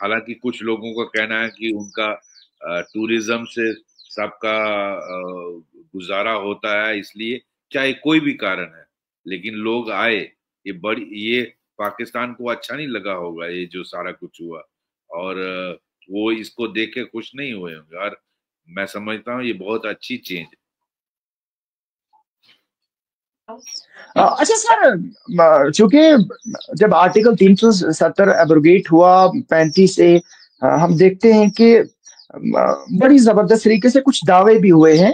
हालांकि कुछ लोगों का कहना है कि उनका टूरिज्म से सबका गुजारा होता है, इसलिए चाहे कोई भी कारण है, लेकिन लोग आए। ये पाकिस्तान को अच्छा नहीं लगा होगा ये जो सारा कुछ हुआ, और वो इसको देख के खुश नहीं हुए होंगे। और मैं समझता हूँ ये बहुत अच्छी चेंज है। अच्छा सर, चूंकि जब आर्टिकल 370 एब्रोगेट हुआ 35 से, हम देखते हैं कि बड़ी जबरदस्त तरीके से कुछ दावे भी हुए हैं,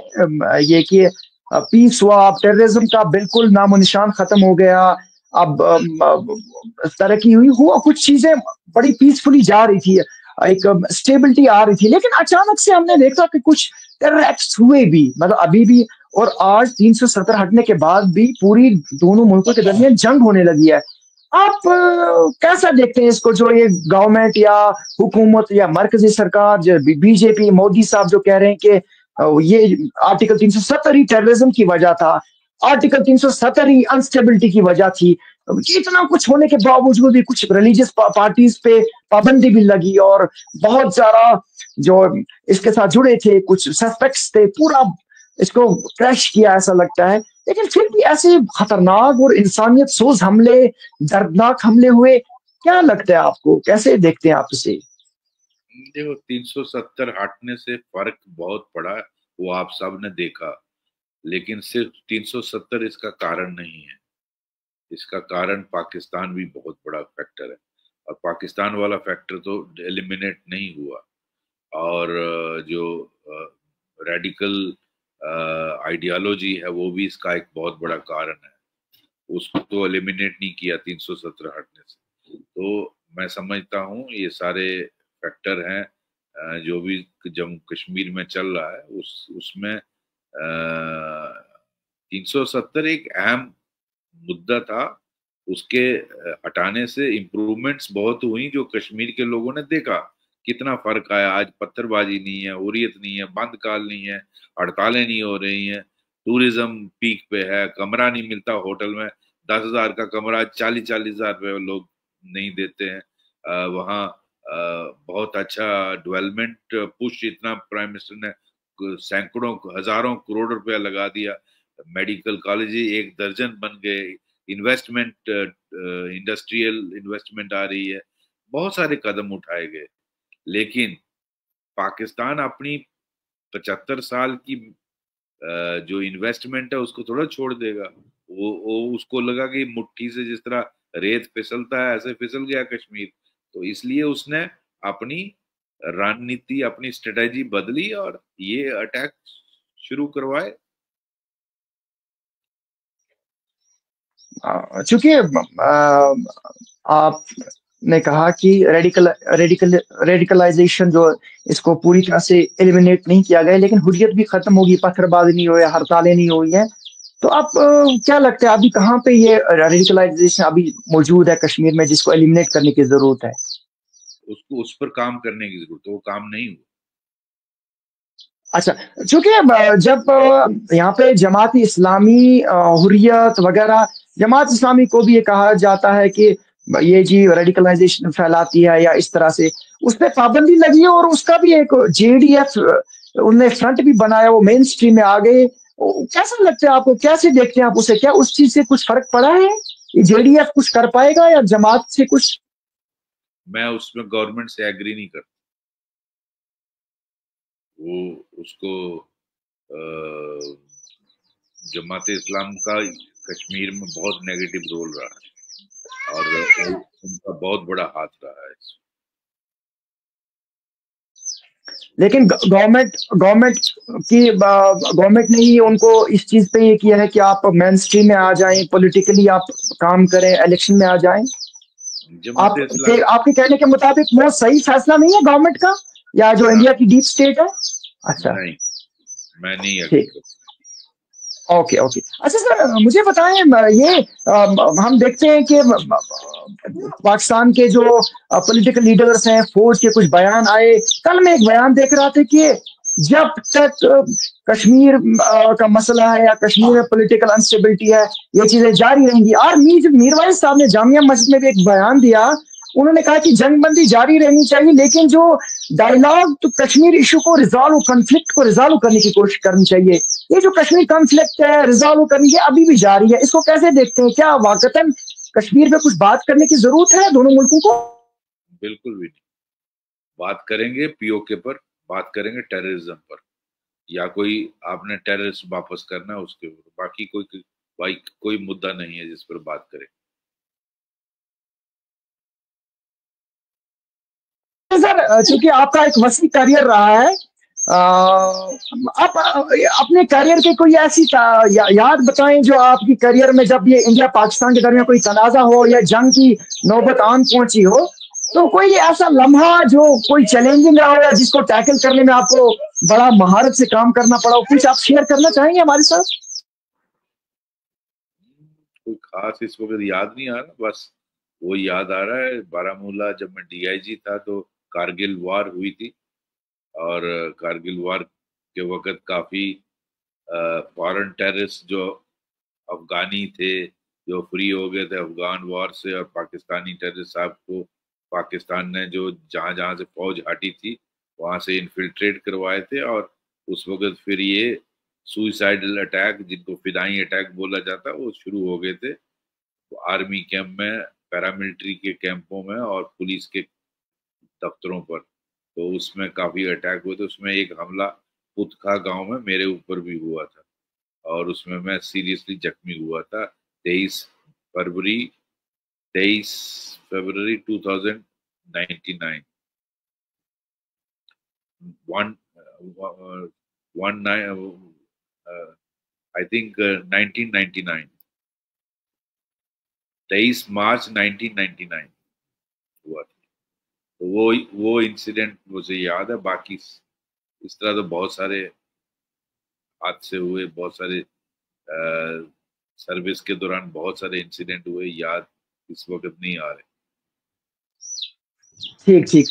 ये कि पीस हुआ, अब टेररिज्म का बिल्कुल नामो निशान खत्म हो गया। अब तरक्की हुई हुआ, कुछ चीजें बड़ी पीसफुली जा रही थी, एक स्टेबिलिटी आ रही थी, लेकिन अचानक से हमने देखा कि कुछ टेरर एक्ट्स हुए भी, मतलब अभी भी। और आज 370 हटने के बाद भी पूरी दोनों मुल्कों के दरमियान जंग होने लगी है। आप कैसा देखते हैं इसको, जो ये गवर्नमेंट या हुकूमत या मरकजी सरकार, जो बीजेपी मोदी साहब जो कह रहे हैं कि ये आर्टिकल 370 ही टेररिज्म की वजह था, आर्टिकल 370 ही अनस्टेबिलिटी की वजह थी। इतना कुछ होने के बावजूद भी कुछ रिलीजियस पार्टीज पे पाबंदी भी लगी, और बहुत सारा जो इसके साथ जुड़े थे, कुछ सस्पेक्ट्स थे, पूरा इसको क्रैश किया ऐसा लगता है। लेकिन फिर भी ऐसे खतरनाक और इंसानियत सोज हमले, दर्दनाक हमले हुए। क्या लगता है आपको, कैसे देखते हैं आप इसे? देखो, 370 हटने से फर्क बहुत पड़ा, वो आप सब ने देखा। लेकिन सिर्फ 370 इसका कारण नहीं है। इसका कारण पाकिस्तान भी बहुत बड़ा फैक्टर है, और पाकिस्तान वाला फैक्टर तो एलिमिनेट नहीं हुआ। और जो रेडिकल आइडियोलॉजी है वो भी इसका एक बहुत बड़ा कारण है। उसको तो एलिमिनेट नहीं किया 370 हटने से। तो मैं समझता हूँ ये सारे फैक्टर हैं, जो भी जम्मू कश्मीर में चल रहा है उसमें 370 एक अहम मुद्दा था। उसके हटाने से इम्प्रूवमेंट्स बहुत हुई, जो कश्मीर के लोगों ने देखा कितना फर्क आया। आज पत्थरबाजी नहीं है, हुर्रियत नहीं है, बंद काल नहीं है, हड़तालें नहीं हो रही हैं, टूरिज्म पीक पे है, कमरा नहीं मिलता होटल में। 10,000 का कमरा 40-40 हजार रुपये लोग नहीं देते हैं। वहाँ बहुत अच्छा डेवलपमेंट पुश, इतना प्राइम मिनिस्टर ने सैकड़ों हजारों करोड़ रुपया लगा दिया। मेडिकल कॉलेज एक दर्जन बन गए, इन्वेस्टमेंट इंडस्ट्रियल इन्वेस्टमेंट आ रही है, बहुत सारे कदम उठाए गए। लेकिन पाकिस्तान अपनी 75 साल की जो इन्वेस्टमेंट है उसको थोड़ा छोड़ देगा। वो उसको लगा कि मुट्ठी से जिस तरह रेत फिसलता है ऐसे फिसल गया कश्मीर। तो इसलिए उसने अपनी रणनीति, अपनी स्ट्रेटेजी बदली और ये अटैक शुरू करवाए। चूंकि आपने कहा कि रेडिकलाइजेशन जो, इसको पूरी तरह से एलिमिनेट नहीं किया गया, लेकिन हुर्रियत भी खत्म होगी, पत्थरबाजी नहीं हुई, हड़तालें नहीं हुई है। तो आप क्या लगता है अभी कहाँ पे ये रेडिकलाइजेशन अभी मौजूद है कश्मीर में, जिसको एलिमिनेट करने की जरूरत है? उसको उस पर काम करने की जरूरत है, वो काम नहीं हुआ। अच्छा, चूंकि जब यहाँ पे जमात इस्लामी, हुर्रियत वगैरह, जमात इस्लामी को भी ये कहा जाता है कि ये जी रेडिकलाइजेशन फैलाती है या इस तरह से, उस पर पाबंदी लगी है, और उसका भी एक जेडीएफ उनने फ्रंट भी बनाया, वो मेन स्ट्रीम में आ गए। कैसा लगता है आपको, कैसे देखते हैं आप उसे, क्या उस चीज से कुछ फर्क पड़ा है? जेडीएफ कुछ कर पाएगा या जमात से कुछ? मैं उसमें गवर्नमेंट से एग्री नहीं करता। वो उसको जमात इस्लाम का कश्मीर में बहुत नेगेटिव रोल रहा है, और उनका बहुत बड़ा हाथ रहा है। लेकिन गवर्नमेंट गवर्नमेंट की गवर्नमेंट ने ही उनको इस चीज पे ये किया है कि आप मेन स्ट्रीम में आ जाएं, पॉलिटिकली आप काम करें, इलेक्शन में आ जाएं। जमात इस्लाम आपके कहने के मुताबिक वो सही फैसला नहीं है गवर्नमेंट का, या जो इंडिया की डीप स्टेट है? अच्छा, नहीं, मैं नहीं एग्री ठीक, करता। Okay okay. अच्छा सर, मुझे बताएं, ये हम देखते हैं कि पाकिस्तान के जो पॉलिटिकल लीडर्स हैं, फौज के कुछ बयान आए। कल मैं एक बयान देख रहा था कि जब तक कश्मीर का मसला है या कश्मीर में पॉलिटिकल अनस्टेबिलिटी है, ये चीजें जारी रहेंगी। और मीरवाइज साहब ने जामिया मस्जिद में भी एक बयान दिया, उन्होंने कहा कि जंगबंदी जारी रहनी चाहिए, लेकिन जो डायलॉग, तो कश्मीर इशू को रिजॉल्व, कॉन्फ्लिक्ट को रिजॉल्व करने की कोशिश करनी चाहिए। ये जो कश्मीर कॉन्फ्लिक्ट है, रिजॉल्व करनी है, अभी भी जारी है। इसको कैसे देखते हैं? क्या वाकतन कश्मीर पे कुछ बात करने की जरूरत है दोनों मुल्कों को? बिल्कुल भी नहीं। बात करेंगे पीओके पर, बात करेंगे टेररिज्म पर, या कोई आपने टेररिस्ट वापस करना है उसके ऊपर, बाकी कोई भाई कोई मुद्दा नहीं है जिस पर बात करें। सर चूंकि आपका एक वसी करियर रहा है, आप अपने करियर के कोई ऐसी याद बताएं जो आपकी करियर में, जब ये इंडिया पाकिस्तान के दरमियान कोई तनाजा हो या जंग की नौबत आन पहुंची हो, तो कोई ऐसा लम्हा जो कोई चैलेंजिंग रहा हो या जिसको टैकल करने में आपको बड़ा महारत से काम करना पड़ा हो, कुछ आप शेयर करना चाहेंगे हमारे साथ? कोई खास इस वक्त याद नहीं आ रहा, बस वो याद आ रहा है बारामूला जब मैं डीआईजी था तो कारगिल वार हुई थी। और कारगिल वार के वक्त काफी फॉरेन टेररिस्ट जो अफगानी थे जो फ्री हो गए थे अफगान वॉर से, और पाकिस्तानी टेररिस्ट साहब को पाकिस्तान ने जो जहां जहां से फौज हटी थी वहां से इन्फिल्ट्रेट करवाए थे। और उस वक्त फिर ये सुइसाइडल अटैक जिनको फिदाई अटैक बोला जाता है वो शुरू हो गए थे आर्मी कैंप में, पैरामिलिट्री के कैंपों में और पुलिस के दफ्तरों पर। तो उसमें काफी अटैक हुए थे। उसमें एक हमला पुतखा गांव में मेरे ऊपर भी हुआ था और उसमें मैं सीरियसली जख्मी हुआ था। फरवरी 23 फरवरी 2099 वन वन आई थिंक 1999 23 मार्च 1999 हुआ था। तो वो इंसिडेंट मुझे याद है। बाकी इस तरह तो बहुत सारे हादसे हुए, बहुत सारे सर्विस के दौरान बहुत सारे इंसिडेंट हुए, याद इस वक्त नहीं आ रहे। ठीक ठीक।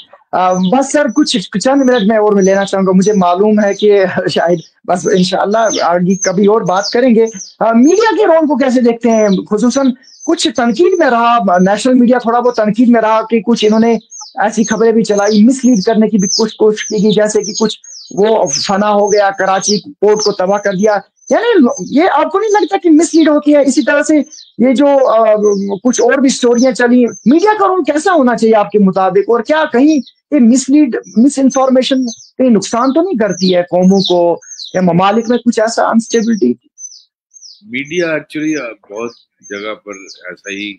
बस सर कुछ चंद मिनट में और मैं लेना चाहूंगा, मुझे मालूम है कि शायद बस इंशाल्लाह आगे कभी और बात करेंगे। मीडिया के रोल को कैसे देखते हैं, खुसूसन कुछ तनकीद में रहा, नेशनल मीडिया थोड़ा बहुत तनकीद में रहा कि कुछ इन्होंने ऐसी खबरें भी चलाई, मिसलीड करने की भी कुछ कोशिश की गई, जैसे कि कुछ वो फना हो गया, कराची पोर्ट को तबाह कर दिया। यानी ये आपको नहीं लगता कि मिसलीड होती है? इसी तरह से ये जो कुछ और भी स्टोरियां चली, मीडिया का रोल कैसा होना चाहिए आपके मुताबिक, और क्या कहीं ये मिसलीड मिस इन्फॉर्मेशन कहीं नुकसान तो नहीं करती है कौमों को या ममालिक में कुछ ऐसा अनस्टेबिलिटी? मीडिया एक्चुअली बहुत जगह पर ऐसा ही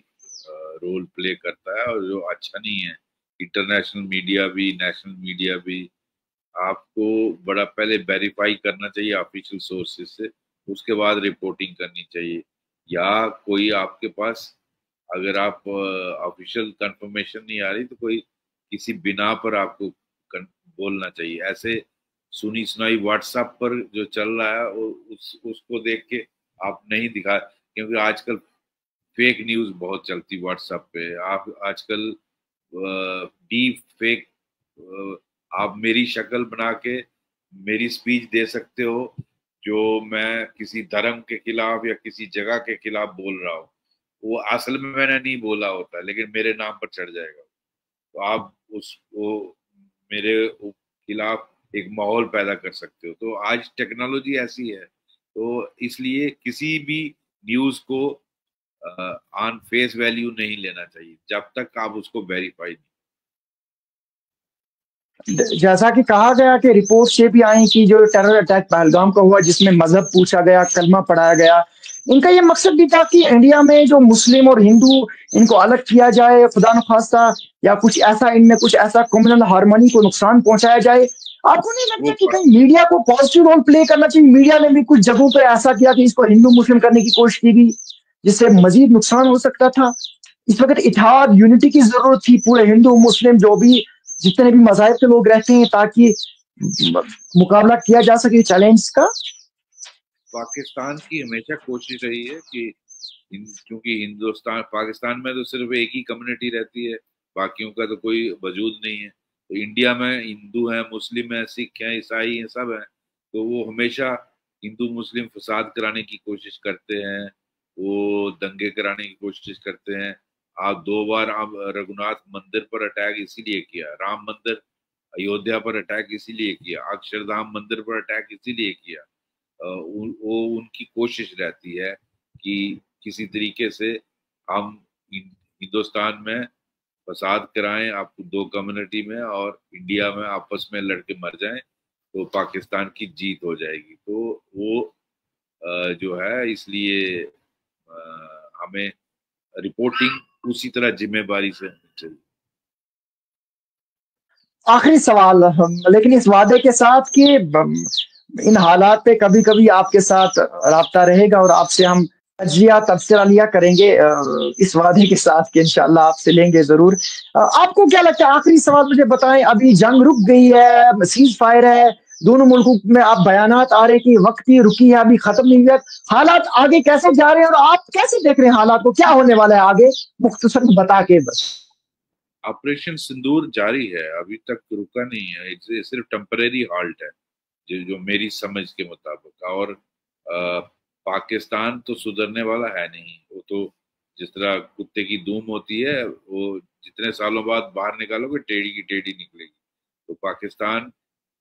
रोल प्ले करता है और जो अच्छा नहीं है। इंटरनेशनल मीडिया भी नेशनल मीडिया भी आपको बड़ा पहले वेरीफाई करना चाहिए ऑफिशियल सोर्सेज से, उसके बाद रिपोर्टिंग करनी चाहिए। या कोई आपके पास अगर आप ऑफिशियल कंफर्मेशन नहीं आ रही तो कोई किसी बिना पर आपको बोलना चाहिए। ऐसे सुनी सुनाई व्हाट्सएप पर जो चल रहा है उसको देख के आप नहीं दिखा, क्योंकि आजकल फेक न्यूज बहुत चलती व्हाट्सएप पे। आप आजकल डीप फेक, आप मेरी शक्ल बना के मेरी स्पीच दे सकते हो जो मैं किसी धर्म के खिलाफ या किसी जगह के खिलाफ बोल रहा हूँ, वो असल में मैंने नहीं बोला होता लेकिन मेरे नाम पर चढ़ जाएगा। तो आप वो मेरे खिलाफ एक माहौल पैदा कर सकते हो। तो आज टेक्नोलॉजी ऐसी है, तो इसलिए किसी भी न्यूज को ऑन फेस वैल्यू नहीं लेना चाहिए जब तक आप उसको वेरीफाई नहीं। जैसा कि कहा गया कि रिपोर्ट ये भी आई कि जो टेरर अटैक पहलगाम का हुआ जिसमें मजहब पूछा गया, कलमा पढ़ाया गया, इनका ये मकसद भी था कि इंडिया में जो मुस्लिम और हिंदू इनको अलग किया जाए, खुदा न खास्ता, या कुछ ऐसा इनमें कुछ ऐसा कम्युनल हार्मनी को नुकसान पहुंचाया जाए। आपको नहीं लगता कि कहीं मीडिया को पॉजिटिव रोल प्ले करना चाहिए? मीडिया ने भी कुछ जगहों पर ऐसा किया कि इसको हिंदू मुस्लिम करने की कोशिश की गई जिससे मजीद नुकसान हो सकता था। इस वक्त इत्तेहाद यूनिटी की जरूरत थी पूरे हिंदू मुस्लिम जो भी जितने भी मजाहब के लोग रहते हैं, ताकि मुकाबला किया जा सके चैलेंज का। पाकिस्तान की हमेशा कोशिश रही है कि क्योंकि हिंदुस्तान पाकिस्तान में तो सिर्फ एक ही कम्युनिटी रहती है, बाकियों का तो कोई वजूद नहीं है। तो इंडिया में हिंदू हैं, मुस्लिम हैं, सिख हैं, ईसाई हैं, सब हैं। तो वो हमेशा हिंदू मुस्लिम फसाद कराने की कोशिश करते हैं, वो दंगे कराने की कोशिश करते हैं। आप 2 बार आप रघुनाथ मंदिर पर अटैक इसीलिए किया, राम मंदिर अयोध्या पर अटैक इसीलिए किया, अक्षरधाम मंदिर पर अटैक इसीलिए किया। वो उनकी कोशिश रहती है कि किसी तरीके से हम हिंदुस्तान में फसाद कराएं आपको 2 कम्युनिटी में, और इंडिया में आपस में लड़के मर जाएं तो पाकिस्तान की जीत हो जाएगी। तो वो जो है इसलिए हमें रिपोर्टिंग उसी तरह जिम्मेदारी से होनी चाहिए। आखिरी सवाल, लेकिन इस वादे के साथ कि इन हालात पे कभी कभी आपके साथ राब्ता रहेगा और आपसे हम तजिया तबसरा लिया करेंगे, इस वादे के साथ कि इंशाल्लाह आपसे लेंगे जरूर। आपको क्या लगता है, आखिरी सवाल मुझे बताएं, अभी जंग रुक गई है, सीज फायर है, दोनों मुल्कों में आप बयानात आ रहे कि वक्ती रुकी है, अभी खत्म नहीं हुआ, हालात आगे कैसे जा रहे हैं और आप कैसे देख रहे हैं हालात को, क्या होने वाला है आगे, मुख्तसर बता के बस। ऑपरेशन सिंदूर जारी है, अभी तक रुका नहीं है, सिर्फ टेम्परेरी हाल्ट है जो मेरी समझ के मुताबिक। और पाकिस्तान तो सुधरने वाला है नहीं, वो तो जिस तरह कुत्ते की धूम होती है, वो जितने सालों बाद बाहर निकालोगे टेढ़ी की टेढ़ी निकलेगी। तो पाकिस्तान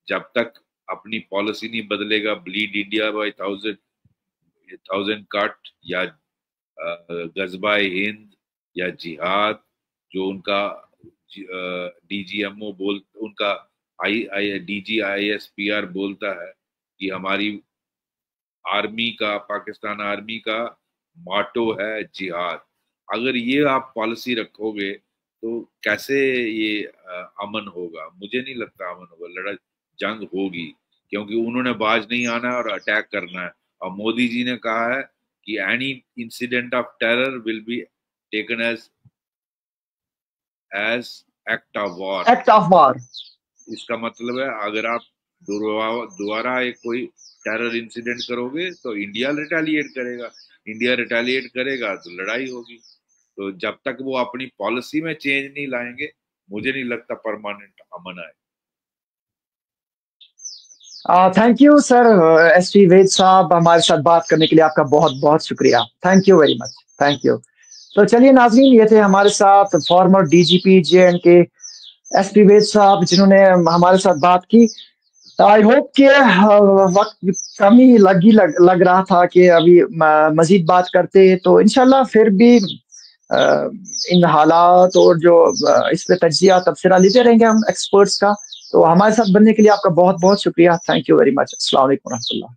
जब तक अपनी पॉलिसी नहीं बदलेगा, bleed India by thousand cut या गजबा हिंद या जिहाद, जो उनका डीजीएमओ उनका DGISPR बोलता है कि हमारी आर्मी का, पाकिस्तान आर्मी का माटो है जिहाद। अगर ये आप पॉलिसी रखोगे तो कैसे ये अमन होगा? मुझे नहीं लगता अमन होगा, जंग होगी, क्योंकि उन्होंने बाज नहीं आना है और अटैक करना है। और मोदी जी ने कहा है कि any incident of terror will be taken as act of war. Act of war. इसका मतलब है अगर आप दोबारा एक कोई टेरर इंसिडेंट करोगे तो इंडिया रिटेलिएट करेगा, इंडिया रिटेलिएट करेगा तो लड़ाई होगी। तो जब तक वो अपनी पॉलिसी में चेंज नहीं लाएंगे, मुझे नहीं लगता परमानेंट अमन आए। थैंक यू सर, SP वैद साहब, हमारे साथ बात करने के लिए आपका बहुत बहुत शुक्रिया। Thank you very much, thank you. तो चलिए नाज़रीन, ये थे हमारे साथ फॉर्मर DGP J&K SP वैद साहब, जिन्होंने हमारे साथ बात की। आई होप कि वक्त कम ही लग रहा था कि अभी मजीद बात करते, तो इंशाल्लाह फिर भी इन हालात और जो इस पे तजिया तबसरा लेते रहेंगे हम एक्सपर्ट्स का। तो हमारे साथ बनने के लिए आपका बहुत बहुत शुक्रिया। Thank you very much. अस्सलाम वालेकुम रहमतुल्लाह।